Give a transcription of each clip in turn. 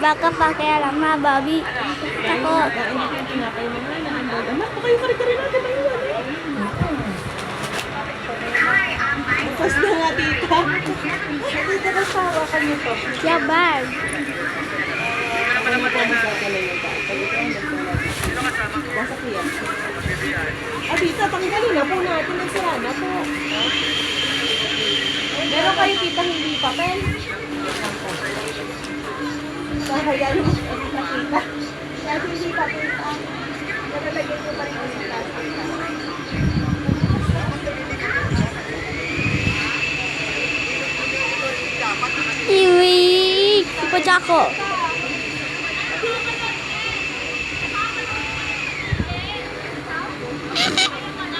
Baka pakialam na, Bobby. Ako. Anak, kayo kari-kari natin ang iwan eh. Bukas na nga, tita. Tita, nasawa ka nito. Yaban. Tita, tanggalin na po natin. Nagsara na po. Meron kayo, tita, hindi papel. Kaya mo, tita. Kasi hindi papel pa. Nalalagay ko pa rin ang plastic. Iwi. Pucha ko.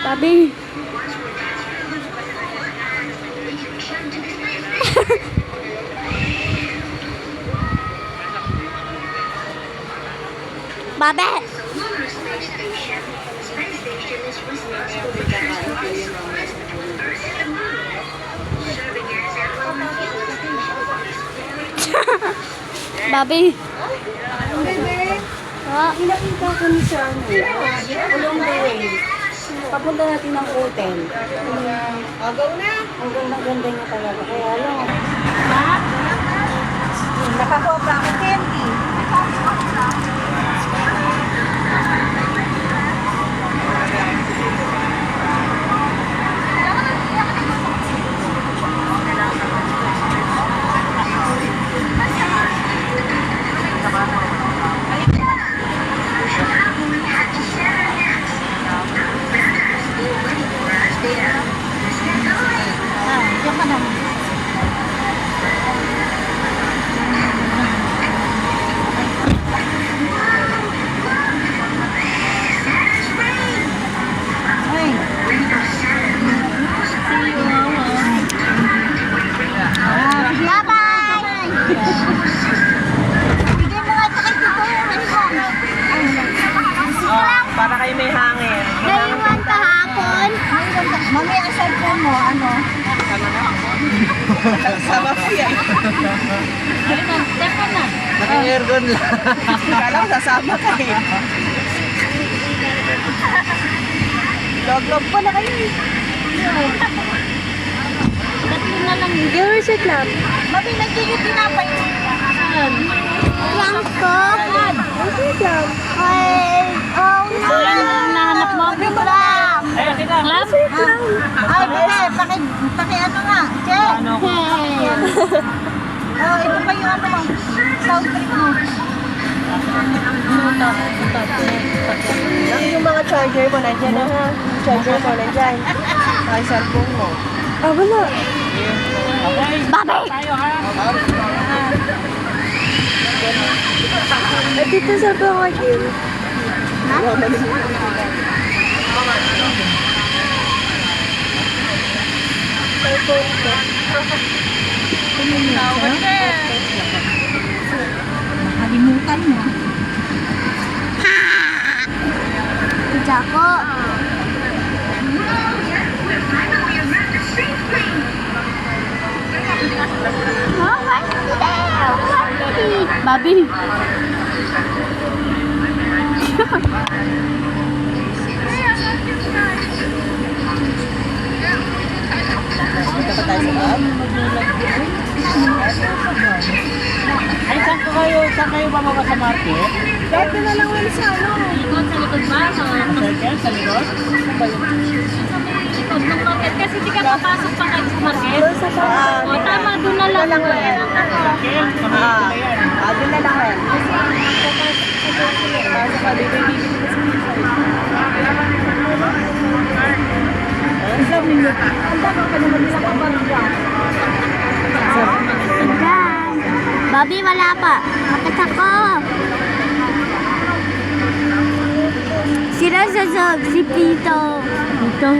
Bobby. Bobby. Bobby. Inakita ko ni siya along the way. Papunta natin ng hotel. Agaw na. Ang ganda-ganda niya talaga. Kaya lang. Nakakuha pa ako candy. Para kayo may hangin. Naiwan kahapon. Mami, ang cellphone mo, ano? Sama na. Sama ko yan. Ayun na, telepon na. Naka-aircon lang. Kala ko sasama ka eh. Log-log pa na kayo eh. Tatlo na lang. Yung reset lang. Mami, nagiging tinapay. Yang ko. Reset lang. Ay, oh no. Nahanap mo? Lam. Ay, kita. Lam? Ay, paki ano nga. Check. Oh, ito pa yung ano mo. Sound trip mo. Yung mga charger mo, nandiyan na ha. Charger mo, nandiyan. Ay, cellphone mo. Ah, wala. Bobby. Tayo ha. Dito sa pangagin. Ha? Nakalimutan mo. Pucha ko. Bobby. Punta pa tayo sa loob. Ay, saan kayo bababa sa market? Dito na lang wala sa ano. Ikot sa likod ba? Circle, sa likod? Saan ba yun? Ikot ng market kasi di ka papasok pa kayo sa market. O tama, doon na lang. Circle, doon na lang rin. Pasok ka, bibili. Isang minute. Ang dami ka naman nila kabarya. Ayan. Bobby, wala pa. Makita ko. Sino sa si Pito? Pito.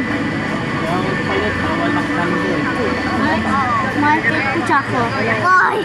Market ko, Chaco. Ay!